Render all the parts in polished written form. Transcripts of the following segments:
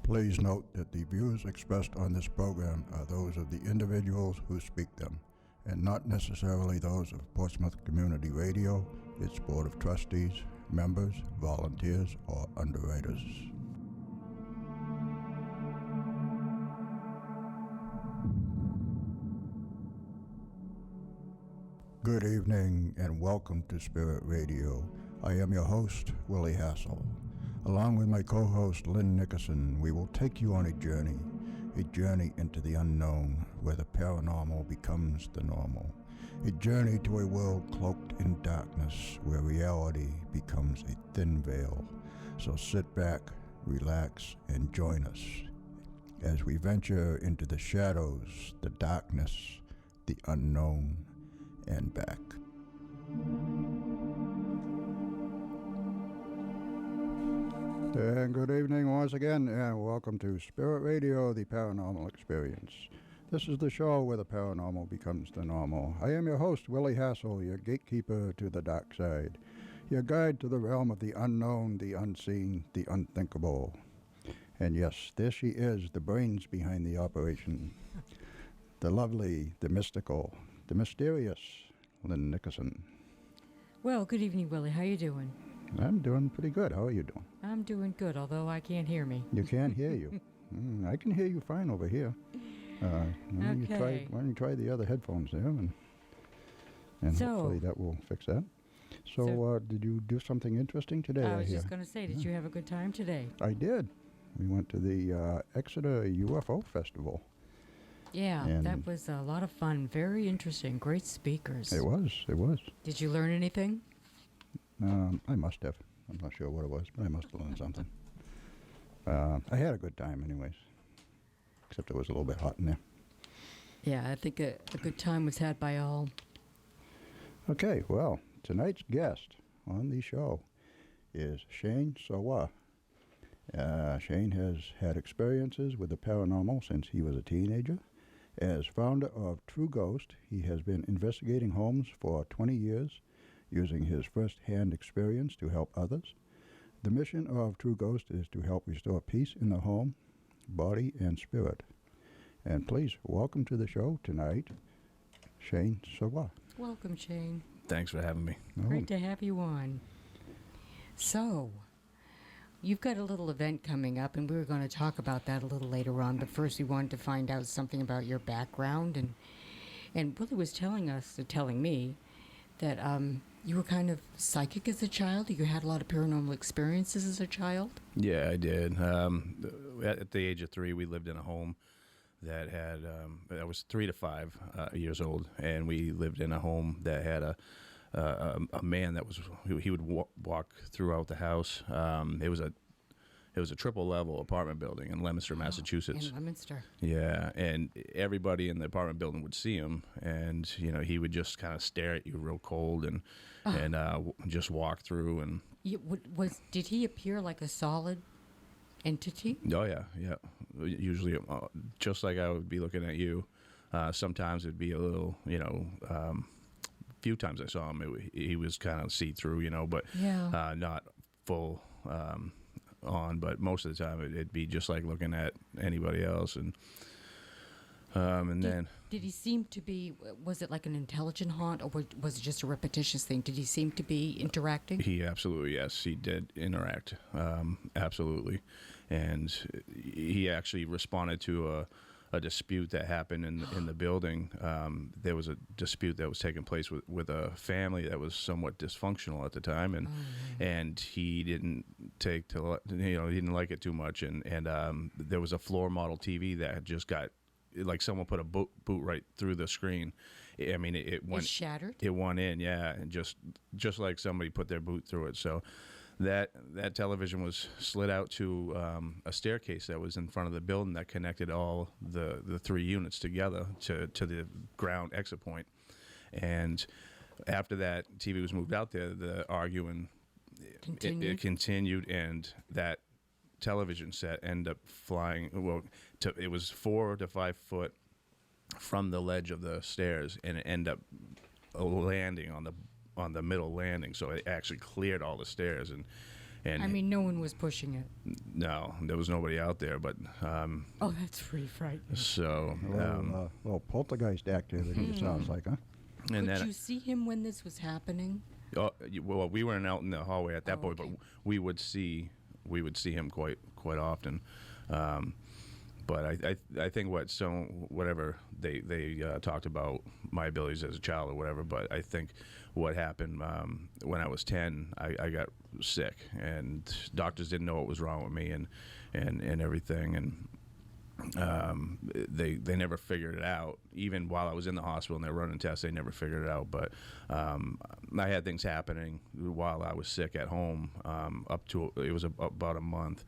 Please note that the views expressed on this program are those of the individuals who speak them, and not necessarily those of Portsmouth Community Radio, its Board of Trustees, members, volunteers, or underwriters. Good evening and welcome to Spirit Radio. I am your host, Willy Hassell. Along with my co-host, Lynn Nickerson, we will take you on a journey into the unknown, where the paranormal becomes the normal. A journey to a world cloaked in darkness, where reality becomes a thin veil. So sit back, relax, and join us as we venture into the shadows, the darkness, the unknown, and back. And good evening once again, and welcome to Spirit Radio, the Paranormal Experience. This is the show where the paranormal becomes the normal. I am your host, Willy Hassell, your gatekeeper to the dark side, your guide to the realm of the unknown, the unseen, the unthinkable. And yes, there she is, the brains behind the operation, the lovely, the mystical, the mysterious Lynn Nickerson. Well, good evening, Willie. How you doing? I'm doing pretty good. How are you doing? I'm doing good, although I can't hear me. You can't hear you? I can hear you fine over here. Why don't you try the other headphones there, and hopefully that will fix that. So did you do something interesting today? I was just going to say, did you have a good time today? I did. We went to the Exeter UFO Festival. Yeah, and that was a lot of fun. Very interesting. Great speakers. It was. Did you learn anything? I must have. I'm not sure what it was, but I must have learned something. I had a good time anyways, except it was a little bit hot in there. Yeah, I think a good time was had by all. Okay, well, tonight's guest on the show is Shane Sirois. Shane has had experiences with the paranormal since he was a teenager. As founder of True Ghost, he has been investigating homes for 20 years, using his first-hand experience to help others. The mission of True Ghost is to help restore peace in the home, body, and spirit. And please welcome to the show tonight, Shane Sirois. Welcome, Shane. Thanks for having me. Great to have you on. So, you've got a little event coming up, and we were going to talk about that a little later on, but first we wanted to find out something about your background, and Willie was telling me that you were kind of psychic as a child. You had a lot of paranormal experiences as a child. Yeah, I did. At the age of 3, we lived in a home that had, I was 3 to 5 years old, and we lived in a home that had a man that he would walk throughout the house. It was a triple level apartment building in Leominster, Massachusetts. In Leominster. Yeah, and everybody in the apartment building would see him, and he would just kind of stare at you real cold and just walk through. And did he appear like a solid entity? Oh yeah. Usually, just like I would be looking at you. Sometimes it'd be a little, few times I saw him, he was kind of see-through, but not full on. But most of the time, it'd be just like looking at anybody else. And then did he seem to be? Was it like an intelligent haunt, or was it just a repetitious thing? Did he seem to be interacting? He absolutely, yes, he did interact, absolutely, and he actually responded to a dispute that happened in the building. There was a dispute that was taking place with a family that was somewhat dysfunctional at the time, and he didn't he didn't like it too much, and there was a floor model TV that had just got, like, someone put a boot right through the screen. I mean, it went, it shattered. It went in, yeah, and just like somebody put their boot through it. So that television was slid out to a staircase that was in front of the building that connected all the 3 units together to the ground exit point. And after that TV was moved out there, the arguing it continued, and that television set ended up flying. It was 4 to 5 foot from the ledge of the stairs, and it ended up landing on the middle landing. So it actually cleared all the stairs, and And I mean, no one was pushing it. no, there was nobody out there. But Oh, that's pretty frightening. so Well, poltergeist activity, it sounds like, huh? and Could then you see him when this was happening? well, we weren't out in the hallway at that point, okay. but we would see him quite often. But I think whatever they talked about my abilities as a child or whatever. But I think what happened when I was 10, I got sick, and doctors didn't know what was wrong with me and everything, and they never figured it out. Even while I was in the hospital and they're running tests, they never figured it out. But I had things happening while I was sick at home up to it was about a month,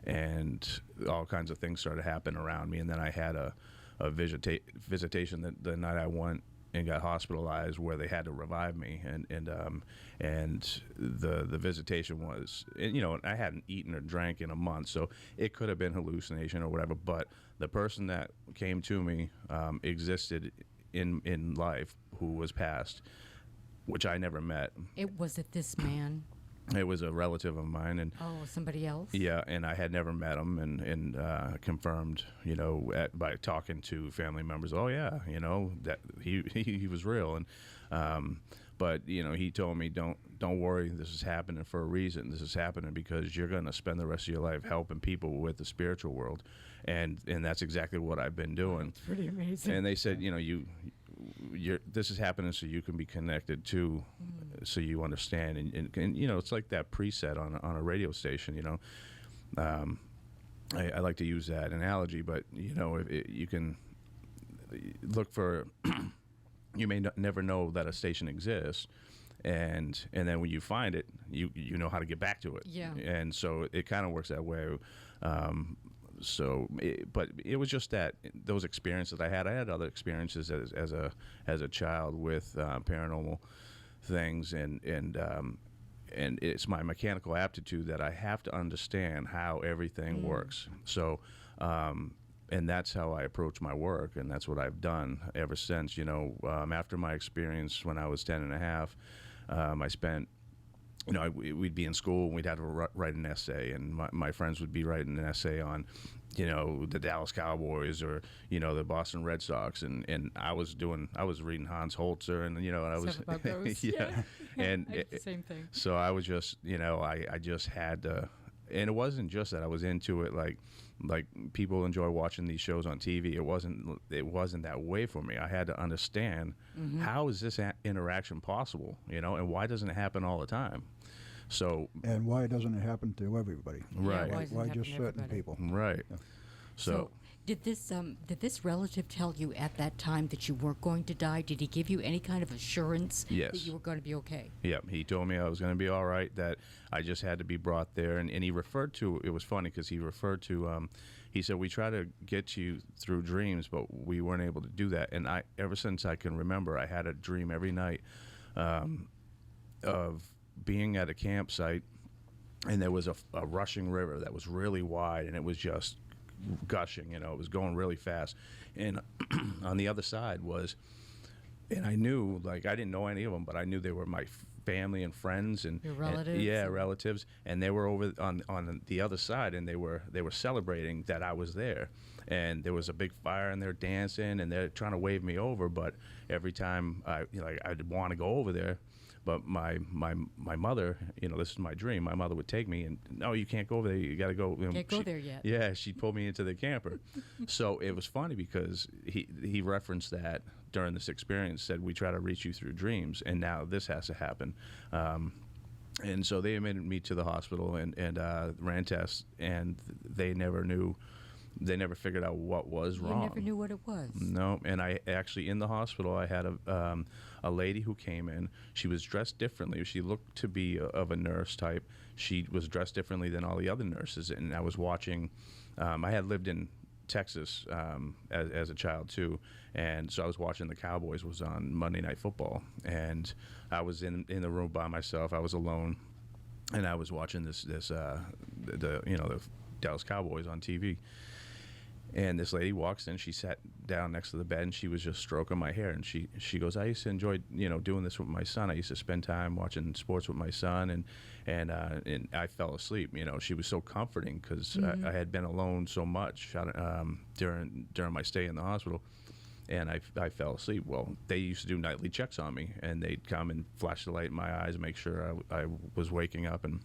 and all kinds of things started happening around me. And then I had a visitation the night I went and got hospitalized, where they had to revive me, and the visitation was, and I hadn't eaten or drank in a month, so it could have been hallucination or whatever. But the person that came to me existed in life, who was passed, which I never met. Was it this man? It was a relative of mine, and Somebody else? yeah, and I had never met him, and confirmed, by talking to family members. Oh yeah, that he was real, and but he told me, don't worry, this is happening for a reason. This is happening because you're going to spend the rest of your life helping people with the spiritual world, and that's exactly what I've been doing. It's pretty amazing. And they said, this is happening so you can be connected to, so you understand, and it's like that preset on a radio station. I like to use that analogy, but if you can look for, you may never know that a station exists, and then when you find it, you know how to get back to it. Yeah. And so it kind of works that way. But it was just that those experiences I had other experiences as a child with paranormal things, and it's my mechanical aptitude that I have to understand how everything works. So and that's how I approach my work, and that's what I've done ever since. After my experience when I was 10 and a half, I spent, we'd be in school and we'd have to write an essay, and my friends would be writing an essay on, the Dallas Cowboys or, the Boston Red Sox, and I was reading Hans Holzer, and I was Stuff about those. yeah, and I did the same thing. so I was just, I just had to, and it wasn't just that I was into it like people enjoy watching these shows on TV. It wasn't that way for me. I had to understand, how is this interaction possible, and why doesn't it happen all the time? So, and why doesn't it happen to everybody? Right. Yeah, Why just certain people? Right. Yeah. So did this relative tell you at that time that you weren't going to die? Did he give you any kind of assurance Yes. that you were going to be okay? yeah, he told me I was going to be all right, that I just had to be brought there. And he referred to, it was funny because he referred to, he said, we try to get you through dreams, but we weren't able to do that. And ever since I can remember, I had a dream every night of being at a campsite, and there was a rushing river that was really wide, and it was just gushing, it was going really fast. And on the other side was, and I knew, I didn't know any of them, but I knew they were my family and friends, and Your relatives? relatives, and they were over on the other side, and they were celebrating that I was there, and there was a big fire, and they're dancing, and they're trying to wave me over, but every time I'd want to go over there, but my mother, this is my dream, my mother would take me, and no, you can't go over there, you got to go. Can't go there yet. Yeah, she pulled me into the camper. So it was funny because he referenced that during this experience, said we try to reach you through dreams, and now this has to happen. And so they admitted me to the hospital and ran tests, and they never figured out what was wrong. You never knew what it was. No, and I actually, in the hospital, I had a lady who came in. She was dressed differently. She looked to be of a nurse type. She was dressed differently than all the other nurses, and I was watching. I had lived in Texas as a child too, and so I was watching the Cowboys. Was on Monday Night Football, and I was in the room by myself. I was alone, and I was watching the Dallas Cowboys on TV. And this lady walks in. She sat down next to the bed, and she was just stroking my hair. And she goes, "I used to enjoy, doing this with my son. I used to spend time watching sports with my son, and I fell asleep. She was so comforting because I had been alone so much during my stay in the hospital, and I fell asleep. Well, they used to do nightly checks on me, and they'd come and flash the light in my eyes and make sure I was waking up and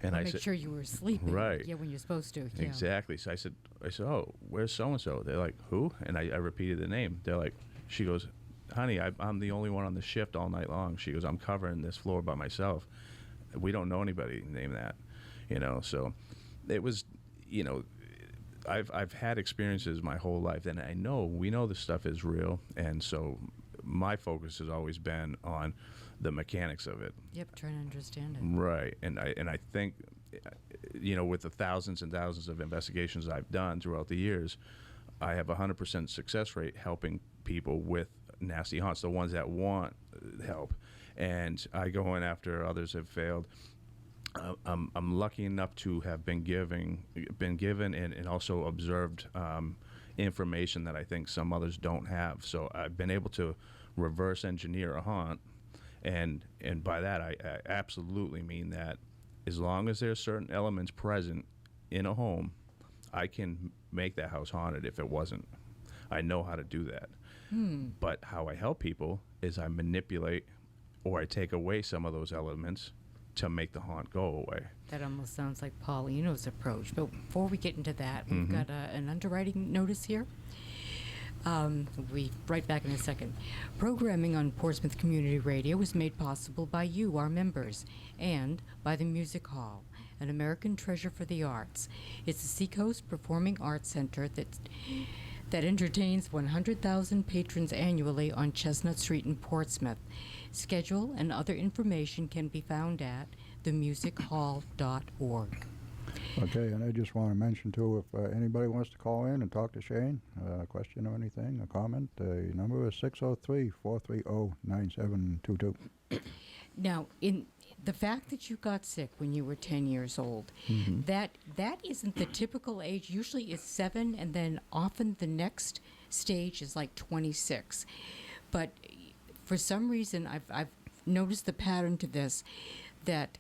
I make said, sure you were sleeping. Right. Yeah, when you're supposed to. Yeah. Exactly. So I said, "Oh, where's so-and-so?" They're like, "Who?" And I repeated the name. They're like, she goes, "Honey, I'm the only one on the shift all night long." She goes, "I'm covering this floor by myself. We don't know anybody named that." So it was, I've had experiences my whole life, and we know this stuff is real. And so my focus has always been on the mechanics of it. Yep, trying to understand it. Right, and I think, with the thousands and thousands of investigations I've done throughout the years, I have a 100% success rate helping people with nasty haunts, the ones that want help, and I go in after others have failed. I'm lucky enough to have been given and also observed information that I think some others don't have. So I've been able to reverse engineer a haunt. And by that, I absolutely mean that as long as there are certain elements present in a home, I can make that house haunted if it wasn't. I know how to do that. But how I help people is I manipulate or I take away some of those elements to make the haunt go away. That almost sounds like Paulino's approach. But before we get into that, we've got an underwriting notice here. We'll be right back in a second. Programming on Portsmouth Community Radio was made possible by you, our members, and by the Music Hall, an American treasure for the arts. It's a Seacoast Performing Arts Center that entertains 100,000 patrons annually on Chestnut Street in Portsmouth. Schedule and other information can be found at themusichall.org. Okay, and I just want to mention, too, if anybody wants to call in and talk to Shane, a question or anything, a comment, the number is 603-430-9722. Now, in the fact that you got sick when you were 10 years old, that isn't the typical age. Usually it's 7, and then often the next stage is like 26. But for some reason, I've noticed the pattern to this, that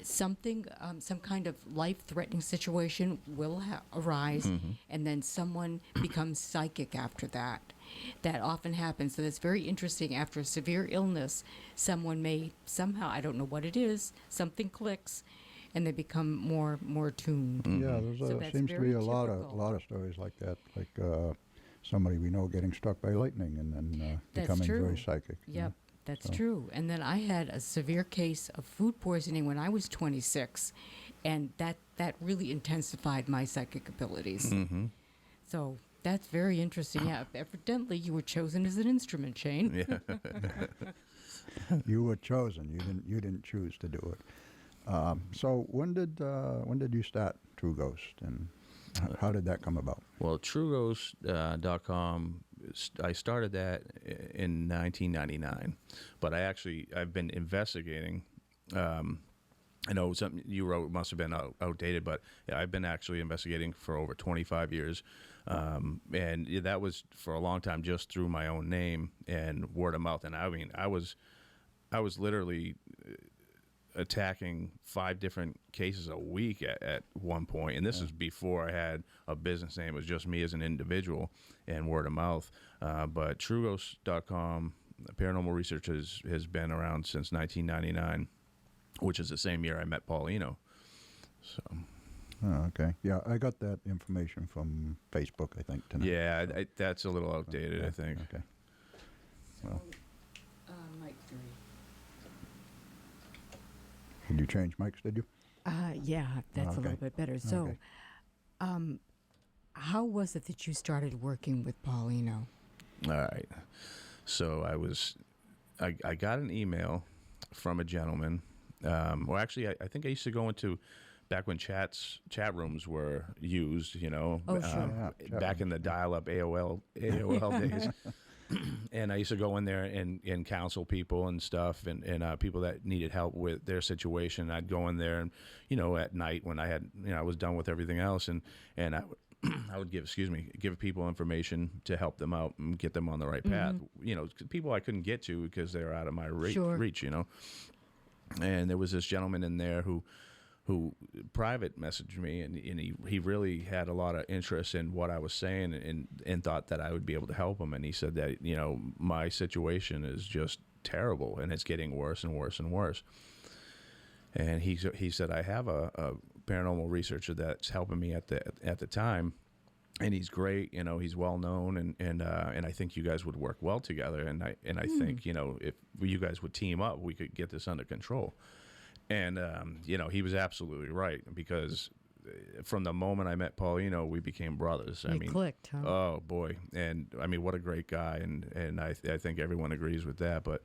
something, some kind of life-threatening situation will arise, and then someone becomes psychic after that. That often happens. So that's very interesting. After a severe illness, someone may somehow, I don't know what it is, something clicks, and they become more tuned. Yeah, there seems to be a lot of stories like that, like somebody we know getting struck by lightning and then becoming very psychic. Yep. That's true. And then I had a severe case of food poisoning when I was 26, and that really intensified my psychic abilities. So that's very interesting. Yeah, evidently you were chosen as an instrument, Shane. Yeah. You were chosen. You didn't choose to do it. So when did you start True Ghost, and how did that come about? Well, TrueGhost.com. I started that in 1999, but I've been investigating. I know something you wrote must have been outdated, but I've been actually investigating for over 25 years, and that was for a long time just through my own name and word of mouth. And I mean, I was literally attacking 5 different cases a week at one point, and this is before I had a business name. It was just me as an individual and word of mouth. But TrueGhost.com, paranormal research has been around since 1999, which is the same year I met Paulino. So. Oh, okay. Yeah, I got that information from Facebook, I think, tonight. Yeah, that's a little outdated, I think. Okay. Well. Mike 3. Did you change mics, did you? Yeah, that's a little bit better. So, how was it that you started working with Paulino? All right. So I got an email from a gentleman. Well, actually, I think I used to go into, back when chat rooms were used, back in the dial-up AOL days. And I used to go in there and counsel people and stuff, and people that needed help with their situation. I'd go in there, and at night when I had, I was done with everything else, and I would give people information to help them out and get them on the right path. You know, people I couldn't get to because they were out of my reach. You know, and there was this gentleman in there who private messaged me, and he really had a lot of interest in what I was saying, and thought that I would be able to help him. And he said that, you know, my situation is just terrible and it's getting worse and worse and worse. And he said, I have a paranormal researcher that's helping me at the time, and he's great. You know, he's well known, and I think you guys would work well together. And I think, you know, if you guys would team up, we could get this under control. And you know, he was absolutely right, because from the moment I met Paul, you know, we became brothers. I mean, clicked, huh? Oh boy. And I mean, what a great guy. And I think everyone agrees with that. But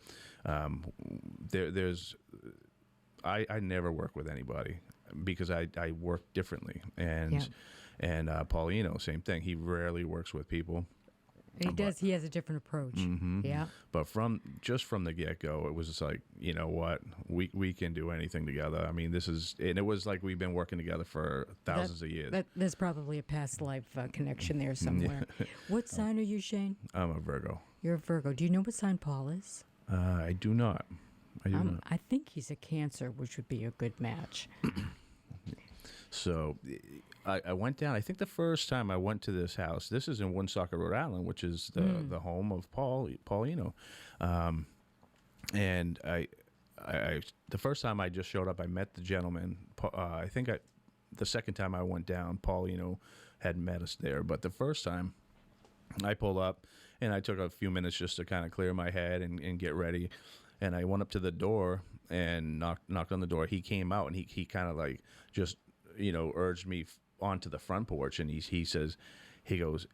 I never work with anybody because I work differently. And Paulino, same thing. He rarely works with people. He does. He has a different approach. Yeah. But from the get-go, it was just like, you know what, we can do anything together. I mean, and it was like we've been working together for thousands of years. There's probably a past life connection there somewhere. What sign are you, Shane? I'm a Virgo. You're a Virgo. Do you know what sign Paul is? I do not. I think he's a Cancer, which would be a good match. So I went down. I think the first time I went to this house, this is in Woonsocket, Rhode Island, which is the home of Paulino. And I the first time I just showed up, I met the gentleman. I think the second time I went down, Paulino had met us there. But the first time I pulled up, and I took a few minutes just to kind of clear my head and get ready. And I went up to the door and knocked on the door. He came out, and he kind of like just, you know, urged me onto the front porch, and he goes,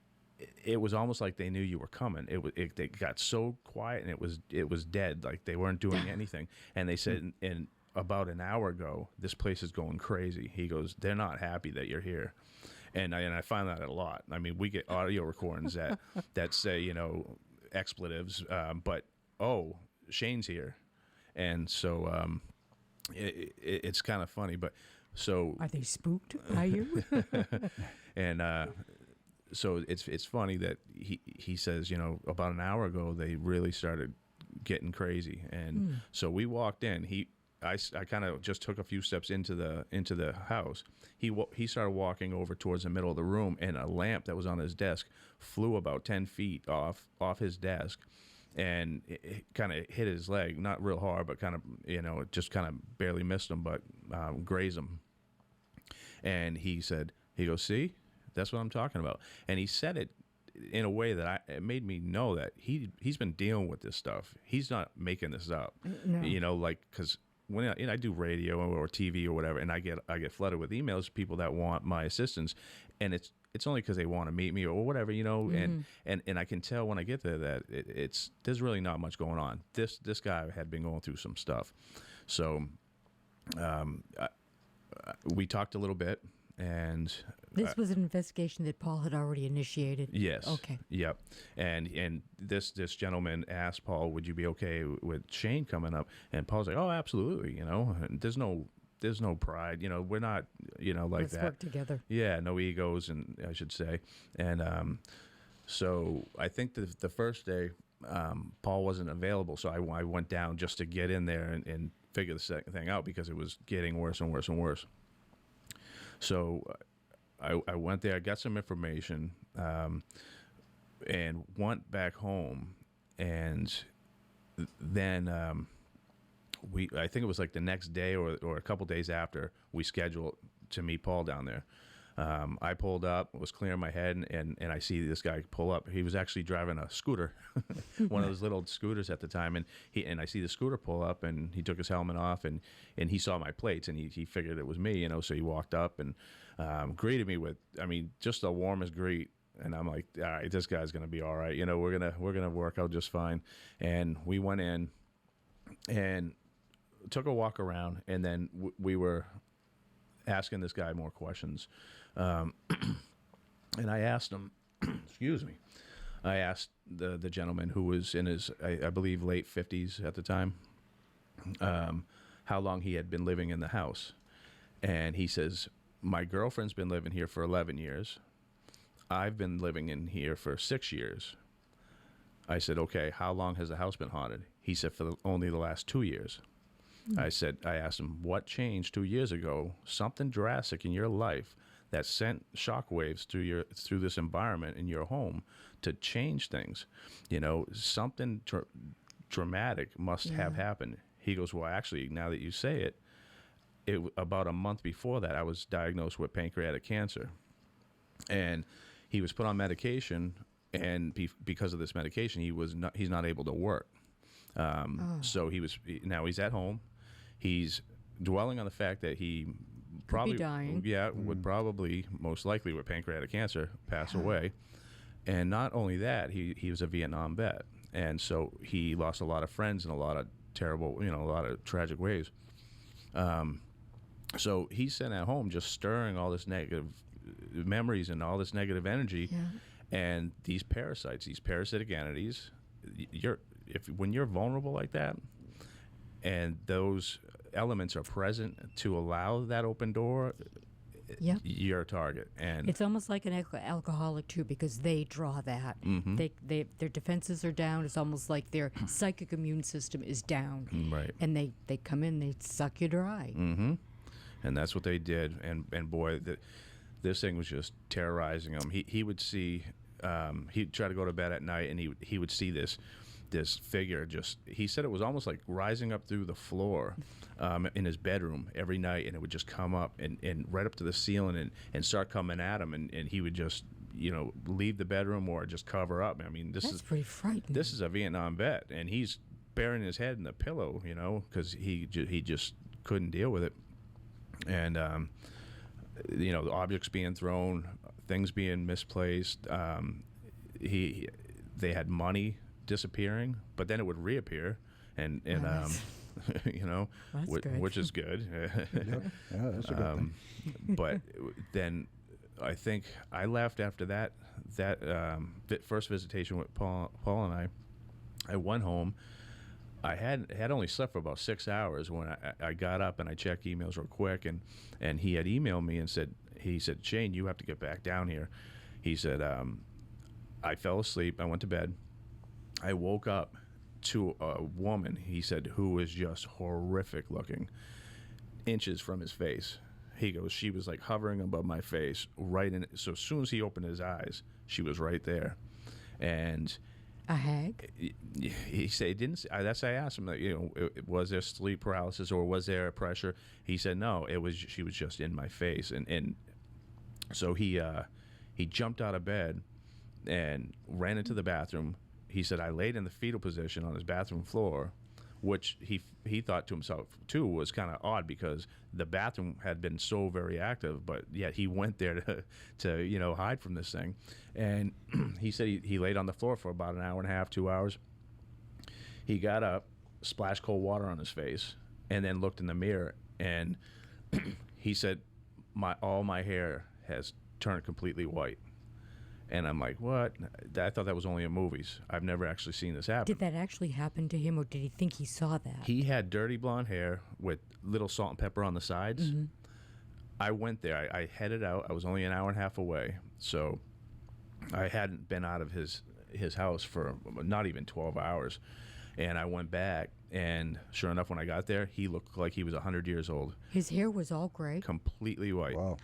it was almost like they knew you were coming. They got so quiet, and it was dead, like they weren't doing anything. And they said, in about an hour ago, this place is going crazy. He goes, they're not happy that you're here. And I find that a lot. I mean, we get audio recordings that say, you know, expletives, but Shane's here. And so it's kind of funny, but so are they spooked by you? And so it's funny that he says, you know, about an hour ago they really started getting crazy. And so we walked in. I kind of just took a few steps into the house. He started walking over towards the middle of the room, and a lamp that was on his desk flew about 10 feet off his desk, and it kind of hit his leg, not real hard, but kind of, you know, it just kind of barely missed him, but grazed him. And he goes, see, that's what I'm talking about. And he said it in a way that it made me know that he's been dealing with this stuff. He's not making this up. No. You know, like, because when I do radio or TV or whatever, and I get flooded with emails, people that want my assistance, and it's only because they want to meet me or whatever, you know. And I can tell when I get there that there's really not much going on. This guy had been going through some stuff, so we talked a little bit, and this was an investigation that Paul had already initiated. Yes. Okay. Yep. And this gentleman asked Paul, "Would you be okay with Shane coming up?" And Paul's like, "Oh, absolutely." You know, and there's no pride. You know, we're not, you know, like Let's that. Let's work together. Yeah, no egos, and I should say. And so I think the first day Paul wasn't available, so I went down just to get in there and figure the second thing out, because it was getting worse and worse and worse. So I went there, I got some information, and went back home, and then I think it was like the next day or a couple days after, we scheduled to meet Paul down there. I pulled up, was clearing my head, and I see this guy pull up. He was actually driving a scooter, one of those little scooters at the time, and I see the scooter pull up, and he took his helmet off, and he saw my plates, and he figured it was me, you know. So he walked up and greeted me with, I mean, just the warmest greet. And I'm like, all right, this guy's gonna be all right, you know. We're gonna work out just fine. And we went in and took a walk around, and then we were asking this guy more questions. And I asked him, excuse me, I asked the gentleman, who was in his, I believe, late 50s at the time, how long he had been living in the house. And he says, my girlfriend's been living here for 11 years. I've been living in here for 6 years. I said, okay, how long has the house been haunted? He said, for only the last 2 years. I asked him, what changed 2 years ago? Something drastic in your life that sent shockwaves through this environment in your home to change things. Something dramatic must have happened. He goes, well, actually, now that you say it, about a month before that, I was diagnosed with pancreatic cancer. And he was put on medication, and because of this medication, he's not able to work. So now he's at home. He's dwelling on the fact that he probably dying. would probably, most likely with pancreatic cancer, pass away. And not only that, he was a Vietnam vet, and so he lost a lot of friends in a lot of terrible, a lot of tragic ways. So he's sitting at home just stirring all this negative memories and all this negative energy, and these parasites, these parasitic entities. When you're vulnerable like that, and those elements are present to allow that open door, you're a target. And it's almost like an alcoholic too, because they draw that. Their defenses are down. It's almost like their psychic immune system is down, right? And they come in, they suck you dry. And that's what they did. And boy, this thing was just terrorizing him. He would see, he'd try to go to bed at night, and he would see this figure. He said it was almost like rising up through the floor in his bedroom every night, and it would just come up and right up to the ceiling and start coming at him, and he would just leave the bedroom or just cover up. I mean, That's pretty frightening. This is a Vietnam vet, and he's burying his head in the pillow, because he just couldn't deal with it. And the objects being thrown, things being misplaced. They had money disappearing, but then it would reappear, and which is good. That's a good thing. But then I think I left after that first visitation with Paul and I went home. I had only slept for about 6 hours when I got up and I checked emails real quick, and he had emailed me and said, Shane, you have to get back down here. He said, I fell asleep. I went to bed. I woke up to a woman, he said, who was just horrific looking, inches from his face. He goes, she was like hovering above my face, right in it. So as soon as he opened his eyes, she was right there. And a hag? He said he didn't. That's I asked him. Was there sleep paralysis or was there a pressure? He said no. She was just in my face, and so he jumped out of bed and ran into the bathroom. He said I laid in the fetal position on his bathroom floor, which he thought to himself too was kind of odd because the bathroom had been so very active, but yet he went there to hide from this thing. And he said he laid on the floor for about an hour and a half, 2 hours. He got up, splashed cold water on his face, and then looked in the mirror, and he said all my hair has turned completely white. And I'm like, what? I thought that was only in movies. I've never actually seen this happen. Did that actually happen to him, or did he think he saw that? He had dirty blonde hair with little salt and pepper on the sides. Mm-hmm. I went there. I headed out. I was only an hour and a half away. So I hadn't been out of his house for not even 12 hours. And I went back, and sure enough, when I got there, he looked like he was 100 years old. His hair was all gray? Completely white. Wow.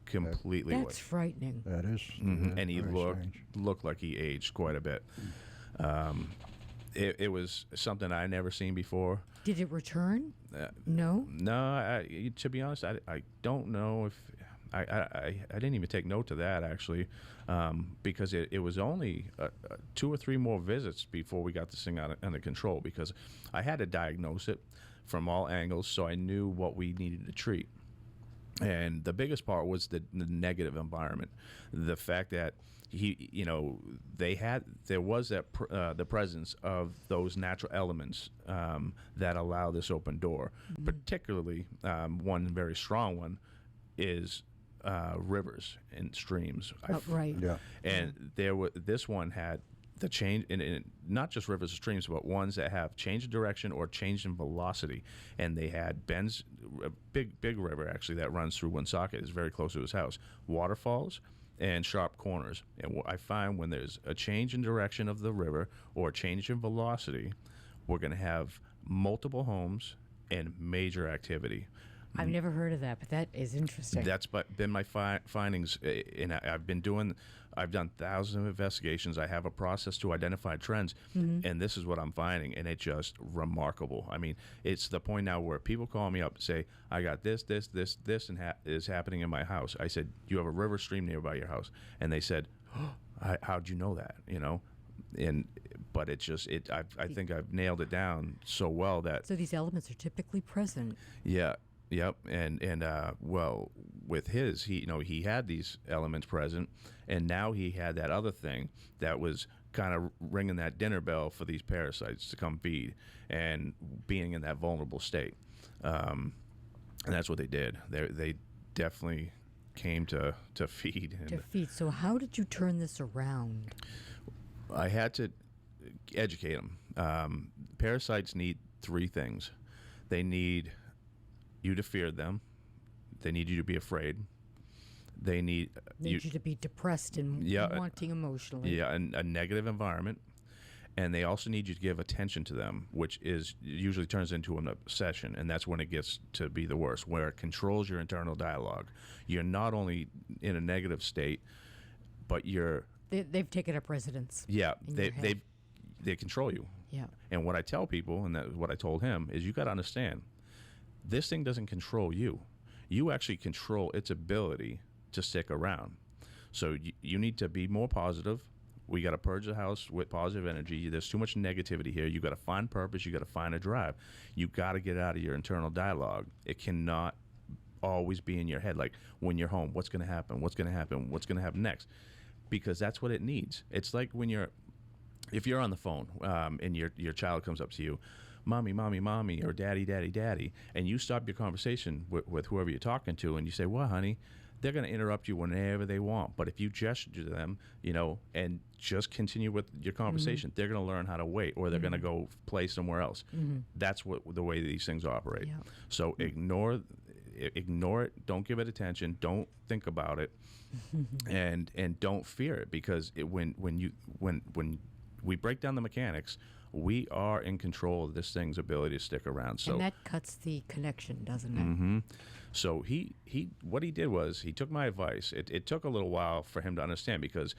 Completely white. That's frightening. That is. Mm-hmm. And he looked like he aged quite a bit. It was something I never seen before. Did it return? No. No. To be honest, I don't know if I didn't even take note of that actually, because it was only 2 or 3 more visits before we got this thing under control. Because I had to diagnose it from all angles, so I knew what we needed to treat. And the biggest part was the negative environment, the fact that there was the presence of those natural elements that allow this open door. Mm-hmm. Particularly, one very strong one is rivers and streams. Right. Yeah. And this one had the change in not just rivers and streams, but ones that have changed in direction or changed in velocity. And they had bends, a big river actually that runs through Woonsocket, is very close to his house. Waterfalls and sharp corners. And what I find when there's a change in direction of the river or a change in velocity, we're going to have multiple homes and major activity. I've never heard of that, but that is interesting. That's been my findings, and I've done thousands of investigations. I have a process to identify trends, and this is what I'm finding, and it's just remarkable. I mean, it's the point now where people call me up and say, I got this, and is happening in my house. I said, you have a river stream nearby your house, and they said, oh, how'd you know that? You know, but it's just I think I've nailed it down so well that. So these elements are typically present. Yeah. Yep, and well, with his, he had these elements present, and now he had that other thing that was kind of ringing that dinner bell for these parasites to come feed, and being in that vulnerable state, and that's what they did. They definitely came to feed. So how did you turn this around? I had to educate them. Parasites need three things. They need you to fear them. They need you to be afraid. They need you to be depressed and wanting emotionally. Yeah, a negative environment. And they also need you to give attention to them, which usually turns into an obsession, and that's when it gets to be the worst, where it controls your internal dialogue. You're not only in a negative state, but they've taken up residence. Yeah, they control you. Yeah. And what I tell people, and that's what I told him, is you got to understand, this thing doesn't control you. You actually control its ability to stick around. So you need to be more positive. We got to purge the house with positive energy. There's too much negativity here. You got to find purpose. You got to find a drive. You got to get out of your internal dialogue. It cannot always be in your head. Like when you're home, what's going to happen? What's going to happen? What's going to happen next? Because that's what it needs. It's like if you're on the phone and your child comes up to you, mommy, mommy, mommy, or daddy, daddy, daddy, and you stop your conversation with whoever you're talking to, and you say, well, honey, they're going to interrupt you whenever they want. But if you gesture to them, and just continue with your conversation, they're going to learn how to wait, or they're going to go play somewhere else. That's the way these things operate. Yeah. So ignore it. Don't give it attention. Don't think about it, and don't fear it, because when we break down the mechanics, we are in control of this thing's ability to stick around. So, and that cuts the connection, doesn't it? Mm-hmm. So what he did was he took my advice. It took a little while for him to understand, because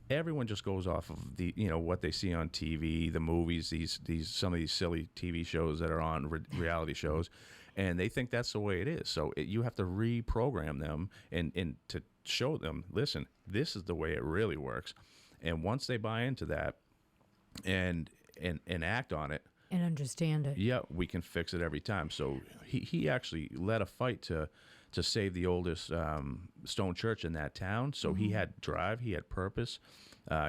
everyone just goes off of what they see on TV, the movies, some of these silly TV shows that are on reality shows, and they think that's the way it is. So you have to reprogram them and to show them, listen, this is the way it really works. And once they buy into that and act on it and understand it, yeah, we can fix it every time. So he actually led a fight to save the oldest stone church in that town. So he had drive, he had purpose.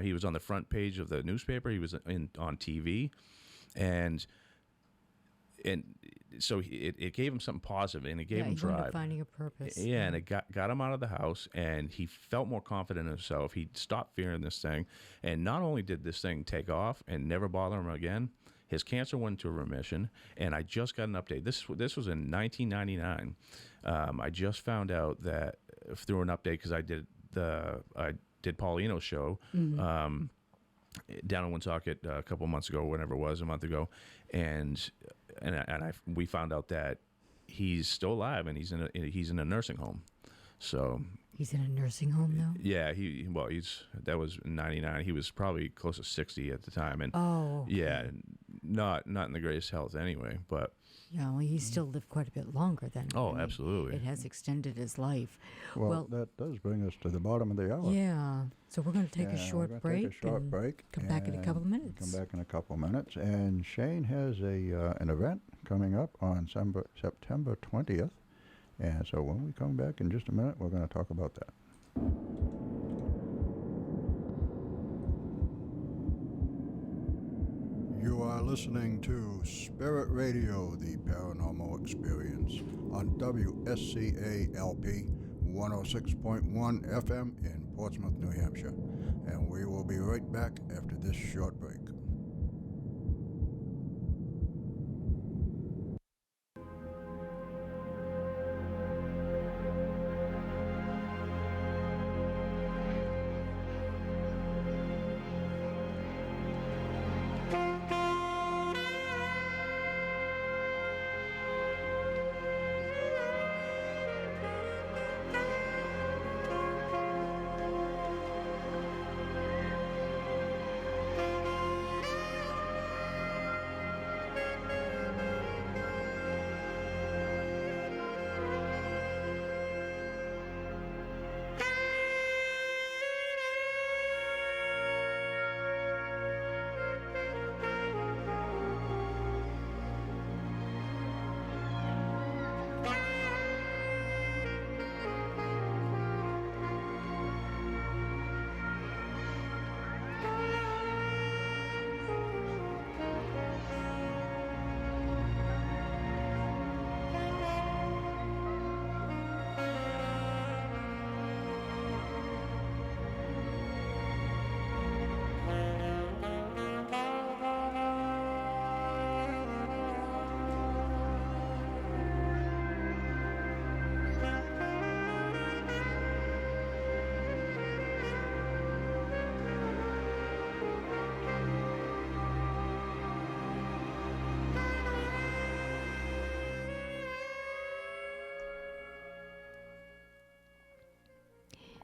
He was on the front page of the newspaper. He was on TV, and so it gave him something positive, and it gave him drive. Finding a purpose. Yeah, and it got him out of the house, and he felt more confident in himself. He stopped fearing this thing, and not only did this thing take off and never bother him again, his cancer went into remission. And I just got an update. This was in 1999. I just found out that through an update, because I did Paulino's show down in Woonsocket a couple months ago, whenever it was, a month ago, and we found out that he's still alive, and he's in a nursing home. So he's in a nursing home now? Yeah, that was in 99. He was probably close to 60 at the time, and okay. Yeah, not in the greatest health anyway, but yeah, well, he still lived quite a bit longer than. Oh, absolutely. It has extended his life. Well, that does bring us to the bottom of the hour. Yeah. So we're going to take a short break. Come back in a couple of minutes. Come back in a couple of minutes. And Shane has an event coming up on September 20th. And so when we come back in just a minute, we're going to talk about that. You are listening to Spirit Radio, the Paranormal Experience, on WSCA-LP 106.1 FM in Portsmouth, New Hampshire. And we will be right back after this short break.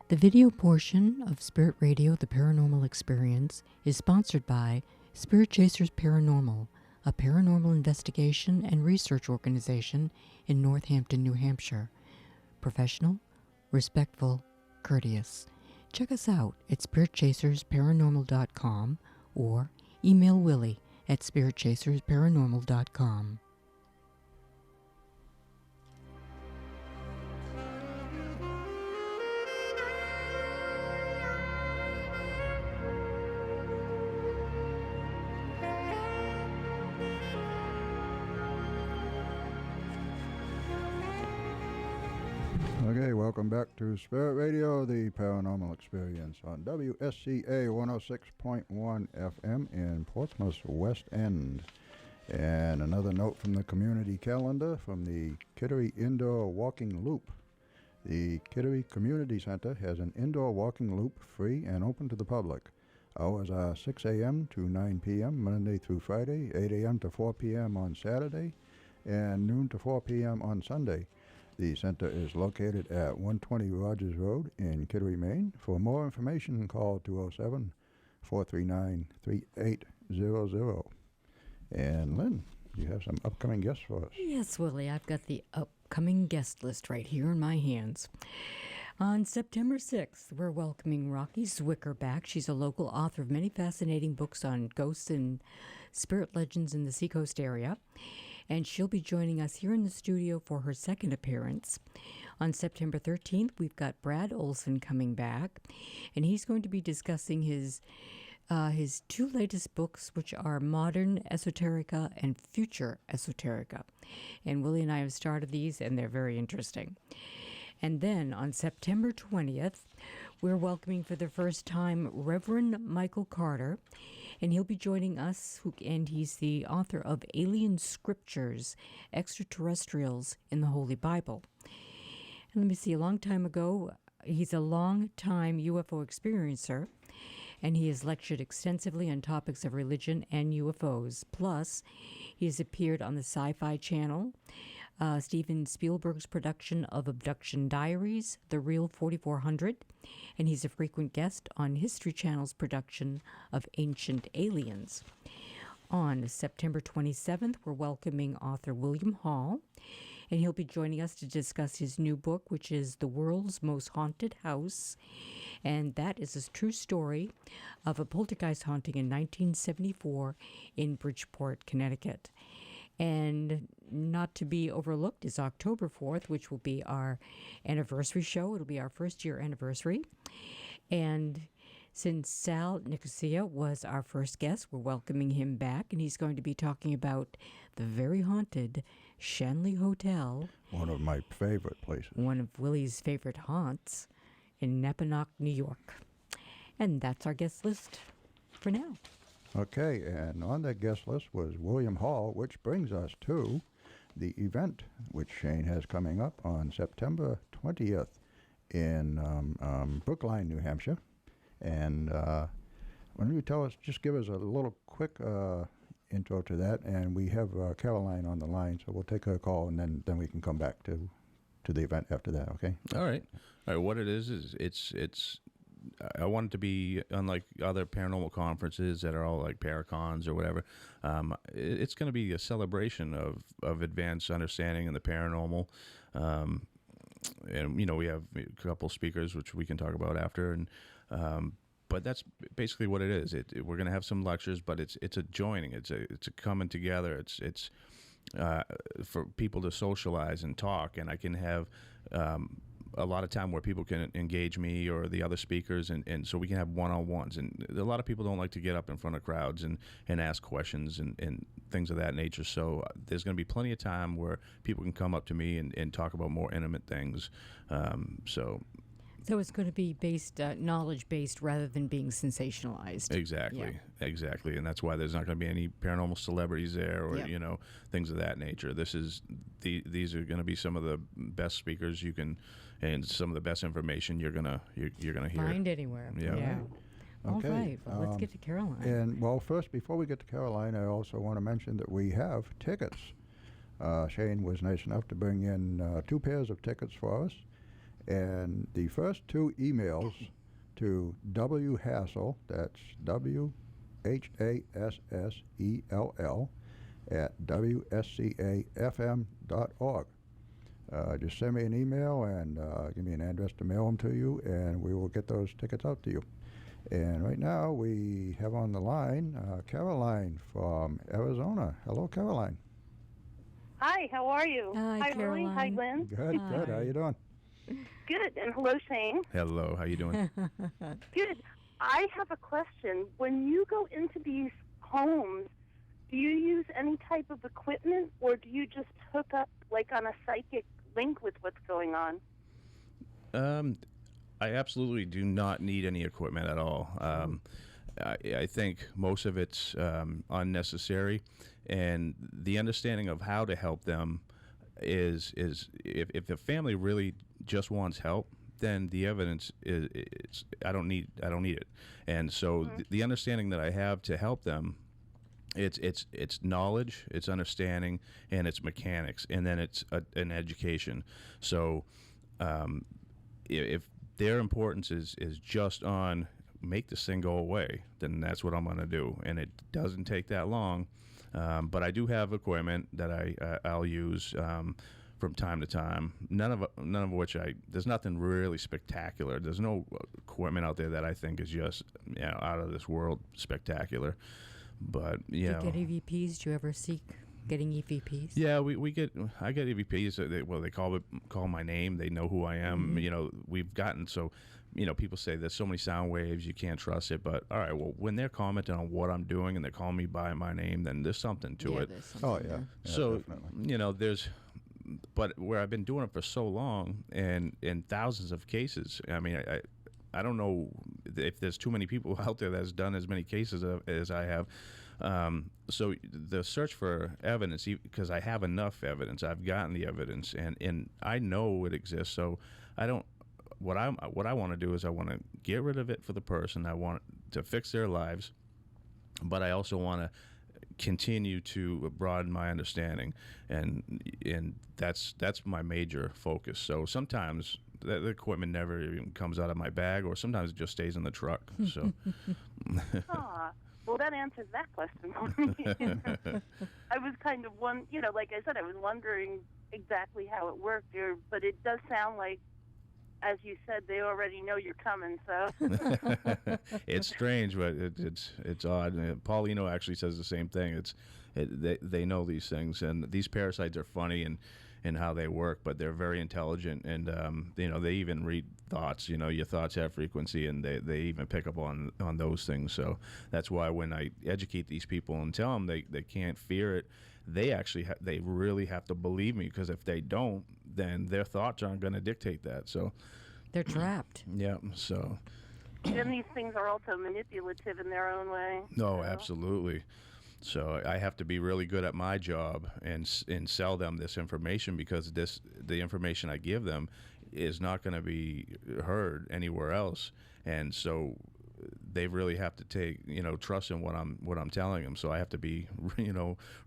The video portion of Spirit Radio, The Paranormal Experience, is sponsored by Spirit Chasers Paranormal, a paranormal investigation and research organization in Northampton, New Hampshire. Professional, respectful, courteous. Check us out at spiritchasersparanormal.com or email Willy at spiritchasersparanormal.com. Okay, welcome back to Spirit Radio, the Paranormal Experience on WSCA 106.1 FM in Portsmouth's West End. And another note from the community calendar from the Kittery Indoor Walking Loop. The Kittery Community Center has an indoor walking loop free and open to the public. Hours are 6 a.m. to 9 p.m. Monday through Friday, 8 a.m. to 4 p.m. on Saturday, and noon to 4 p.m. on Sunday. The center is located at 120 Rogers Road in Kittery, Maine. For more information, call 207-439-3800. And Lynn, you have some upcoming guests for us. Yes, Willie, I've got the upcoming guest list right here in my hands. On September 6th, we're welcoming Rocky Zwicker back. She's a local author of many fascinating books on ghosts and spirit legends in the Seacoast area. And she'll be joining us here in the studio for her second appearance. On September 13th, we've got Brad Olson coming back, and he's going to be discussing his two latest books, which are Modern Esoterica and Future Esoterica. And Willie and I have started these, and they're very interesting. And then on September 20th, we're welcoming for the first time Reverend Michael Carter, and he'll be joining us, and he's the author of Alien Scriptures, Extraterrestrials in the Holy Bible. And let me see, a long time ago, he's a long-time UFO experiencer, and he has lectured extensively on topics of religion and UFOs. Plus, he has appeared on the Sci-Fi Channel, Steven Spielberg's production of Abduction Diaries, The Real 4400, and he's a frequent guest on History Channel's production of Ancient Aliens. On September 27th, we're welcoming author William Hall, and he'll be joining us to discuss his new book, which is The World's Most Haunted House, and that is a true story of a poltergeist haunting in 1974 in Bridgeport, Connecticut. And not to be overlooked is October 4th, which will be our anniversary show. It'll be our first year anniversary. And since Sal Nicosia was our first guest, we're welcoming him back, and he's going to be talking about the very haunted Shanley Hotel. One of my favorite places. One of Willie's favorite haunts in Neppanock, New York. And that's our guest list for now. Okay, and on that guest list was William Hall, which brings us to the event which Shane has coming up on September 20th in Brookline, New Hampshire. And why don't you just give us a little quick intro to that, and we have Caroline on the line, so we'll take her call, and then we can come back to the event after that, okay? All right. What it is it's I want it to be unlike other paranormal conferences that are all like Paracons or whatever. It's going to be a celebration of advanced understanding in the paranormal. And, we have a couple speakers, which we can talk about after. And but that's basically what it is. We're going to have some lectures, but it's a joining. It's a coming together. It's for people to socialize and talk. And I can have a lot of time where people can engage me or the other speakers, and so we can have one-on-ones. And a lot of people don't like to get up in front of crowds and ask questions and things of that nature. So there's going to be plenty of time where people can come up to me and talk about more intimate things. So it's going to be knowledge-based rather than being sensationalized. Exactly. And that's why there's not going to be any paranormal celebrities there or, things of that nature. These are going to be some of the best speakers you can, and some of the best information you're gonna hear. Find anywhere. Yeah. Okay. All right. Well, let's get to Caroline. And first, before we get to Caroline, I also want to mention that we have tickets. Shane was nice enough to bring in 2 pairs of tickets for us. And the first two emails to W. Hassell, that's WHASSELL, at WSCA-FM.org. Just send me an email and give me an address to mail them to you, and we will get those tickets out to you. And right now we have on the line Caroline from Arizona. Hello, Caroline. Hi, how are you? Hi, Willy. Caroline. Hi, Lynn. Good, good. How you doing? Good. And hello, Shane. Hello, how you doing? Good. I have a question. When you go into these homes, do you use any type of equipment, or do you just hook up like on a psychic link with what's going on? I absolutely do not need any equipment at all. I think most of it's unnecessary, and the understanding of how to help them is if the family really just wants help, then the evidence is I don't need it, and so the understanding that I have to help them, it's knowledge, it's understanding, and it's mechanics, and then it's an education. So if their importance is just on make this thing go away, then that's what I'm going to do, and it doesn't take that long. But I do have equipment that I'll use from time to time. None of which there's nothing really spectacular. There's no equipment out there that I think is just out of this world spectacular. But Do you get EVPs? Do you ever seek getting EVPs? Yeah, I get EVPs. They call my name. They know who I am. We've gotten so. People say there's so many sound waves, you can't trust it. But all right, well, when they're commenting on what I'm doing and they call me by my name, then there's something to it. Oh yeah. So definitely. but where I've been doing it for so long, and in thousands of cases, I mean, I don't know if there's too many people out there that's done as many cases as I have. So the search for evidence, because I have enough evidence, I've gotten the evidence, and I know it exists. So I don't. What I want to do is I want to get rid of it for the person. I want to fix their lives, but I also want to continue to broaden my understanding, and that's my major focus. So sometimes the equipment never even comes out of my bag, or sometimes it just stays in the truck. So. Well, that answers that question for me. I was kind of like I said, I was wondering exactly how it worked, but it does sound like, as you said, they already know you're coming, so. It's strange, but it's odd. And Paulino actually says the same thing. They know these things, and these parasites are funny in how they work, but they're very intelligent, and they even read thoughts. Your thoughts have frequency, and they even pick up on those things. So that's why when I educate these people and tell them they can't fear it, they actually they really have to believe me, because if they don't, then their thoughts aren't going to dictate that. So they're trapped. Yeah. So. And these things are also manipulative in their own way. No, absolutely. So I have to be really good at my job and sell them this information, because the information I give them is not going to be heard anywhere else, and so they really have to take trust in what I'm telling them. So I have to be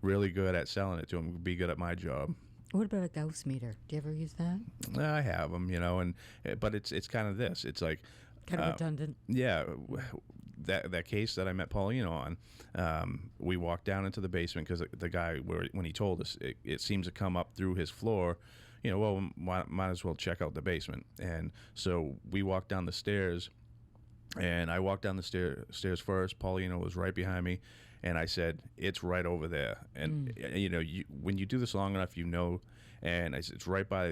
really good at selling it to them, be good at my job. What about a Gauss meter? Do you ever use that? I have them, but it's kind of this. It's like kind of redundant. Yeah. That case that I met Paulino on, we walked down into the basement because the guy, when he told us, it seems to come up through his floor. Well, might as well check out the basement. And so we walked down the stairs, and I walked down the stairs first. Paulino was right behind me, and I said, "It's right over there." And when you do this long enough, and I said,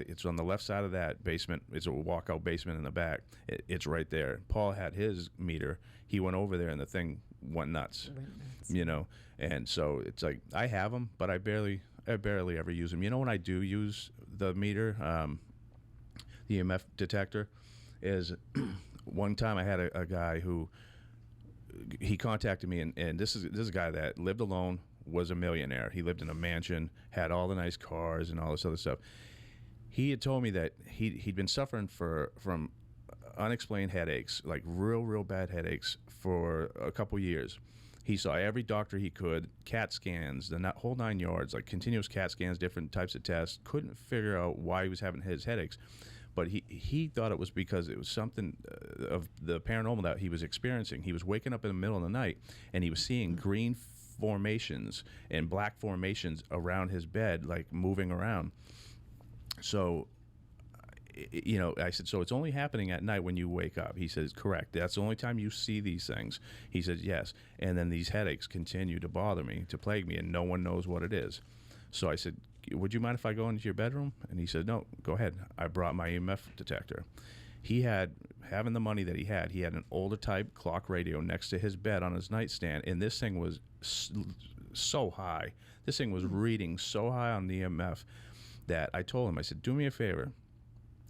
it's on the left side of that basement. It's a walkout basement in the back. It's right there. Paul had his meter. He went over there, and the thing went nuts. And so it's like, I have them, but I barely ever use them. When I do use the meter, the EMF detector, is one time I had a guy who, he contacted me, and this is a guy that lived alone, was a millionaire. He lived in a mansion, had all the nice cars and all this other stuff. He had told me that he'd been suffering from unexplained headaches, like real bad headaches, for a couple years. He saw every doctor he could, CAT scans, the whole 9 yards, like continuous CAT scans, different types of tests. Couldn't figure out why he was having his headaches. but he thought it was because it was something of the paranormal that he was experiencing. He was waking up in the middle of the night, and he was seeing green formations and black formations around his bed, like moving around. So, I said, so it's only happening at night when you wake up? He says, correct. That's the only time you see these things. He says, yes. And then these headaches continue to bother me, to plague me, and no one knows what it is. So I said, would you mind if I go into your bedroom? And he said, no, go ahead. I brought my EMF detector. He had, having the money that he had an older type clock radio next to his bed on his nightstand, and this thing was so high. This thing was reading so high on the EMF that I told him, I said, do me a favor.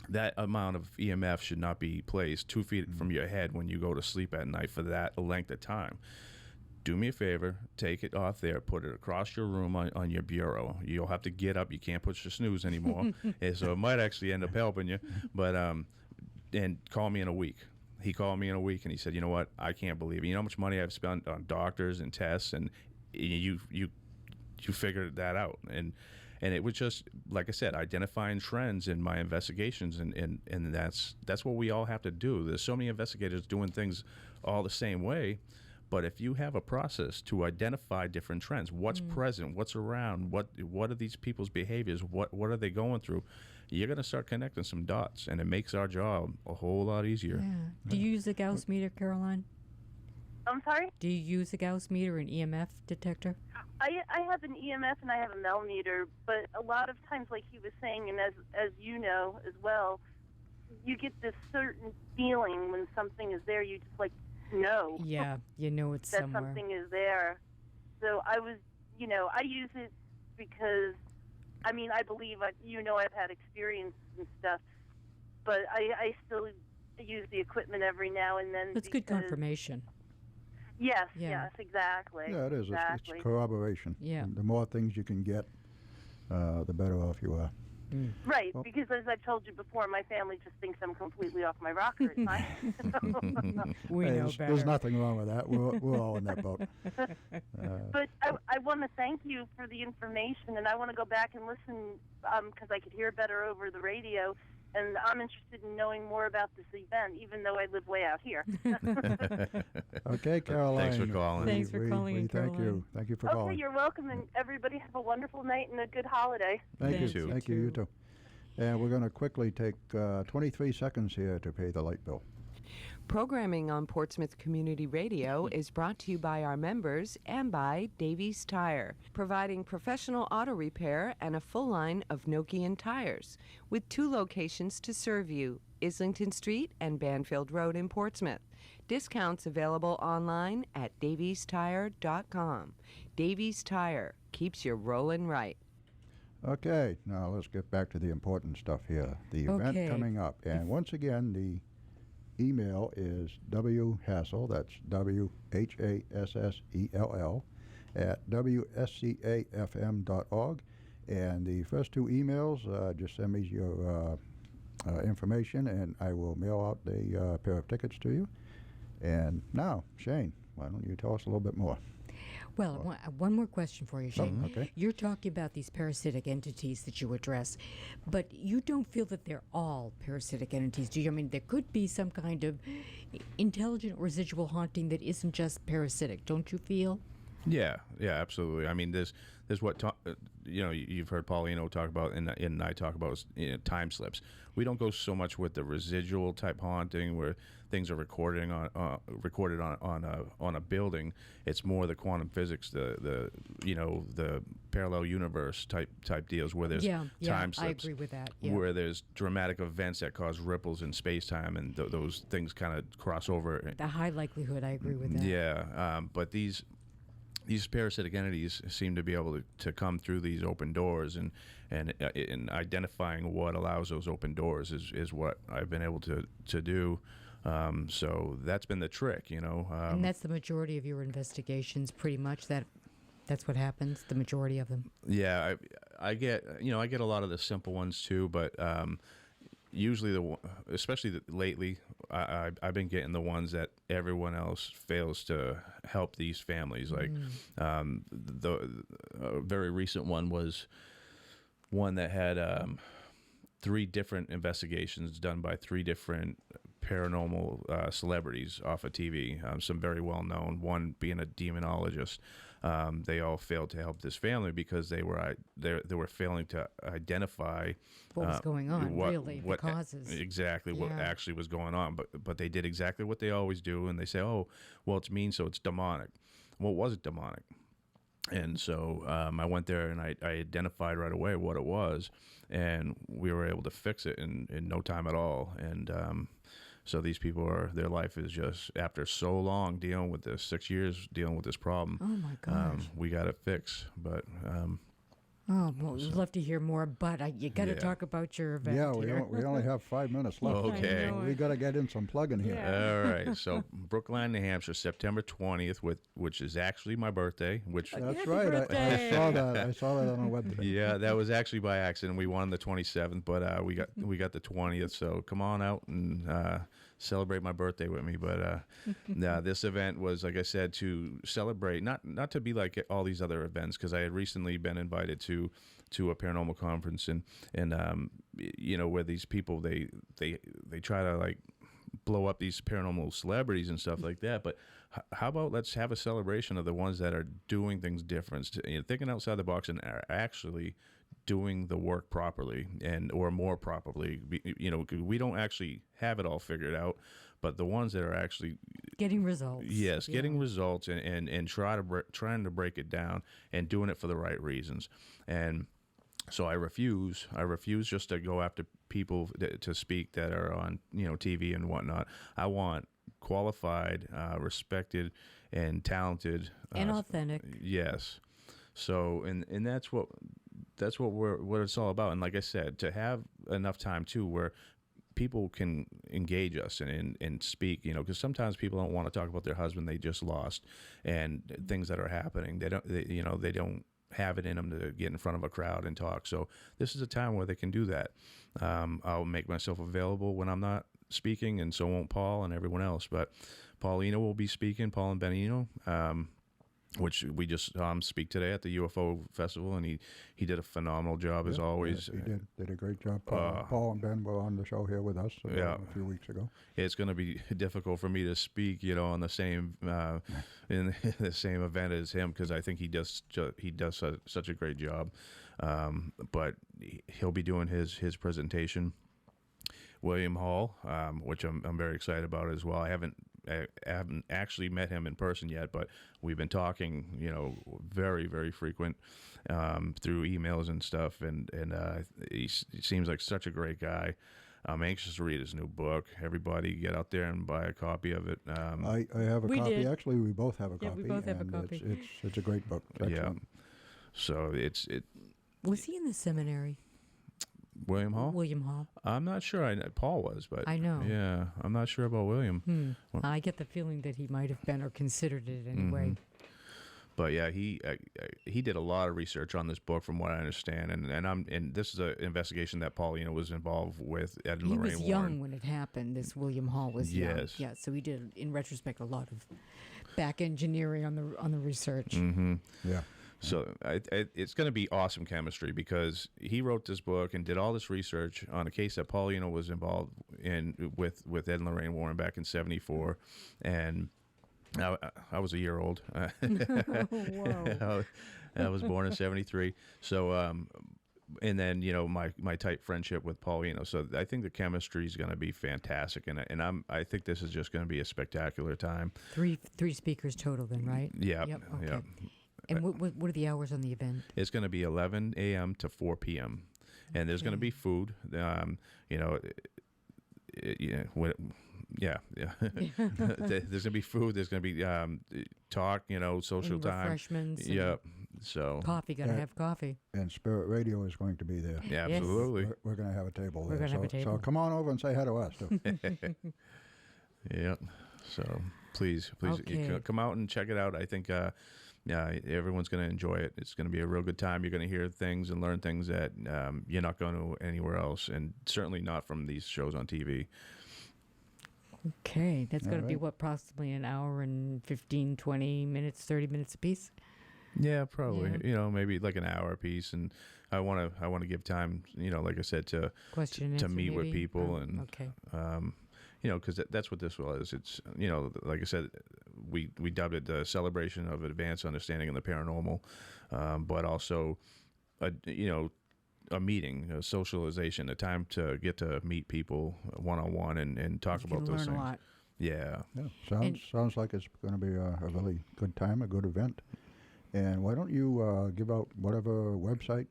That amount of EMF should not be placed 2 feet from your head when you go to sleep at night for that length of time. Do me a favor, take it off there, put it across your room on your bureau. You'll have to get up. You can't push the snooze anymore. And so it might actually end up helping you. But and call me in a week. He called me in a week, and he said, you know what? I can't believe it. You know how much money I've spent on doctors and tests, and you figured that out. And it was just, like I said, identifying trends in my investigations, and that's what we all have to do. There's so many investigators doing things all the same way, but if you have a process to identify different trends, what's present, what's around, what are these people's behaviors, what are they going through, you're going to start connecting some dots, and it makes our job a whole lot easier. Yeah. Do you use a Gauss meter, Caroline? I'm sorry? Do you use a Gauss meter, an EMF detector? I have an EMF and I have a Mel meter, but a lot of times, like he was saying, and as you know as well, you get this certain feeling when something is there. You just like know. Yeah, you know it's that somewhere. Something is there. So I was, I use it because, I believe, I've had experience and stuff, but I still use the equipment every now and then. That's good confirmation. Yes, Yeah. yes, exactly. Yeah, it is. Exactly. It's corroboration. Yeah. And the more things you can get, the better off you are. Right, Well, because as I've told you before, my family just thinks I'm completely off my rocker at times. We know there's, better. There's nothing wrong with that. We're all in that boat. But I want to thank you for the information, and I want to go back and listen because I could hear better over the radio. And I'm interested in knowing more about this event, even though I live way out here. Okay, Caroline. Thanks for calling. Thanks for calling in, Thank you. Caroline. Thank you for Okay, calling. you're welcome, and everybody have a wonderful night and a good holiday. Thank you. Thank you, Thank you. You too. And we're going to quickly take 23 seconds here to pay the light bill. Programming on Portsmouth Community Radio is brought to you by our members and by Davies Tire, providing professional auto repair and a full line of Nokian tires, with 2 locations to serve you, Islington Street and Banfield Road in Portsmouth. Discounts available online at daviestire.com. Davies Tire keeps you rolling right. Okay, now let's get back to the important stuff here. The event Okay. coming up. And once again, the email is Hassell, that's WHASSELL, at WSCA-FM.org. And the first 2 emails, just send me your information, and I will mail out a pair of tickets to you. And now, Shane, why don't you tell us a little bit more? Well, one more question for you, Shane. Okay. You're talking about these parasitic entities that you address, but you don't feel that they're all parasitic entities, do you? I mean, there could be some kind of intelligent residual haunting that isn't just parasitic, don't you feel? Yeah, absolutely. I mean, there's what you've heard Paulino talk about, and I talk about time slips. We don't go so much with the residual type haunting where things are recorded on a building. It's more the quantum physics, the parallel universe type deals where there's time slips. I agree with that. Yeah. Where there's dramatic events that cause ripples in space time, and those things kind of cross over. The high likelihood, I agree with that. Yeah, but these parasitic entities seem to be able to come through these open doors, and identifying what allows those open doors is what I've been able to do. So that's been the trick, and that's the majority of your investigations, pretty much. That's what happens. The majority of them. Yeah, I get a lot of the simple ones too, but usually especially lately, I've been getting the ones that everyone else fails to help these families. Like the very recent one was one that had 3 different investigations done by 3 different paranormal celebrities off of TV. Some very well known. One being a demonologist. They all failed to help this family because they were failing to identify What was going on, really, the causes. Exactly what actually was going on. But they did exactly what they always do, and they say, oh, well, it's mean, so it's demonic. Well, it wasn't demonic. And so I went there and I identified right away what it was, and we were able to fix it in no time at all. And so these people their life is just, after so long dealing with this, 6 years dealing with this problem. Oh my gosh. We got it fixed, but. Well, we'd love to hear more, but you got to talk about your event. Yeah, here. we only have 5 minutes left. Okay. We got to get in some plugging here. All right. So Brookline, New Hampshire, September 20th, which is actually my birthday. That's right. I saw that. I saw that on the web. Yeah, that was actually by accident. We won the 27th, but we got the 20th. So come on out and celebrate my birthday with me. But this event was, like I said, to celebrate, not to be like all these other events, because I had recently been invited to a paranormal conference, and where these people they try to like blow up these paranormal celebrities and stuff like that. But how about let's have a celebration of the ones that are doing things different, thinking outside the box, and are actually doing the work properly or more properly. We don't actually have it all figured out, but the ones that are actually getting results. Yes, getting results and trying to break it down and doing it for the right reasons. And so I refuse just to go after people to speak that are on TV and whatnot. I want qualified, respected, and talented and authentic. Yes. So and that's what it's all about. And like I said, to have enough time too where people can engage us and speak, because sometimes people don't want to talk about their husband they just lost and things that are happening. They don't have it in them to get in front of a crowd and talk. So this is a time where they can do that. I'll make myself available when I'm not speaking, and so won't Paul and everyone else. But Paulino will be speaking, Paul and Benino, which we just speak today at the UFO Festival, and he did a phenomenal job as always. He did a great job. Paul and Ben were on the show here with us a few weeks ago. It's going to be difficult for me to speak, on the same in the same event as him, because I think he does such a great job. But he'll be doing his presentation. William Hall, which I'm very excited about as well. I haven't actually met him in person yet, but we've been talking, very, very frequent through emails and stuff. And he seems like such a great guy. I'm anxious to read his new book. Everybody get out there and buy a copy of it. I have a copy. Did. Actually, we both have a copy. We both have a copy. It's a great book. Yeah. So Was he in the seminary? William Hall? William Hall. I'm not sure. Paul was, but I know. Yeah, I'm not sure about William. I get the feeling that he might have been, or considered it anyway. Mm-hmm. But yeah, he did a lot of research on this book, from what I understand, and this is an investigation that Paulino was involved with. Ed and He Lorraine was Warren. young when it happened. This William Hall was young. Yes. Yeah. So he did, in retrospect, a lot of back engineering on the research. Mm-hmm. Yeah. So it's going to be awesome chemistry, because he wrote this book and did all this research on a case that Paulino was involved in with Ed and Lorraine Warren back in '74, and I was a year old. Whoa. I was born in '73. So and then my tight friendship with Paulino. So I think the chemistry is going to be fantastic, and I think this is just going to be a spectacular time. Three speakers total, then, right? Yeah. Yep. Okay. Yeah. And what are the hours on the event? It's going to be 11 a.m. to 4 p.m. And there's going to be food. There's going to be food. There's going to be talk. Social and time. Refreshments. Yep. So Coffee. Got to have coffee. And Spirit Radio is going to be there. yeah, Yes. absolutely. We're going to have a table We're there. gonna have a table. So come on over and say hi to us, too. Yeah. So please, Okay. come out and check it out. I think everyone's going to enjoy it. It's going to be a real good time. You're going to hear things and learn things that you're not going to anywhere else, and certainly not from these shows on TV. Okay. That's going to be right. what, possibly an hour and 15, 20 minutes, 30 minutes apiece? Yeah, probably. Yeah. You know, maybe like an hour a piece, and I want to give time. You know, like I said, to Question and to answer, meet with maybe? people, Oh, and okay. you know, because that's what this was. It's, you know, like I said, we dubbed it the celebration of advanced understanding in the paranormal, but also you know, a meeting, a socialization, a time to get to meet people one on one and talk You about can those learn a things. lot. Yeah. Yeah, sounds like it's going to be a really good time, a good event. And why don't you give out whatever website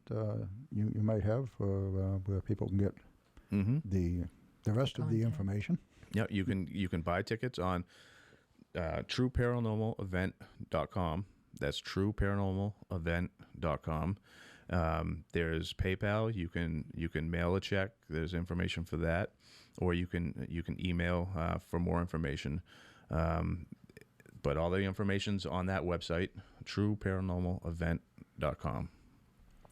you might have for where people can get Mm-hmm. the rest of the Contact. information? Yeah, you can buy tickets on trueparanormalevent.com. That's trueparanormalevent.com. There's PayPal. You can mail a check. There's information for that, or you can email for more information. But all the information's on that website, trueparanormalevent.com.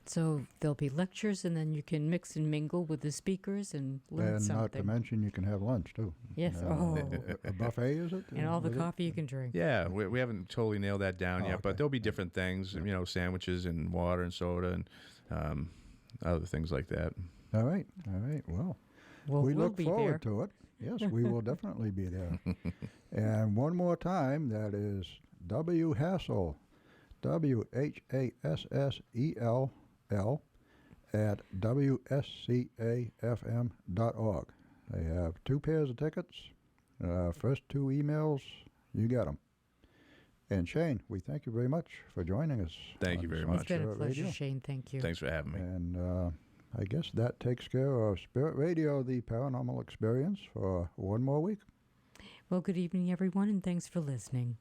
So there'll be lectures, and then you can mix and mingle with the speakers and learn And something. not to mention, you can have lunch too. Yes. A buffet, is it? And all the Is it? coffee you can drink. Yeah, we haven't totally nailed that down yet, okay. but there'll be different things, you know, sandwiches and water and soda and other things like that. All right. Well, Well, we we'll look be forward there. to it. Yes, we will definitely be there. And one more time, that is W. Hassell, WHASSELL, at WSCA-FM.org. They have 2 pairs of tickets. First 2 emails, you get them. And Shane, we thank you very much for joining us. Thank you very on much. It's been a Spirit pleasure, Radio. Shane. Thank you. Thanks for having me. And I guess that takes care of Spirit Radio, the paranormal experience, for one more week. Well, good evening, everyone, and thanks for listening.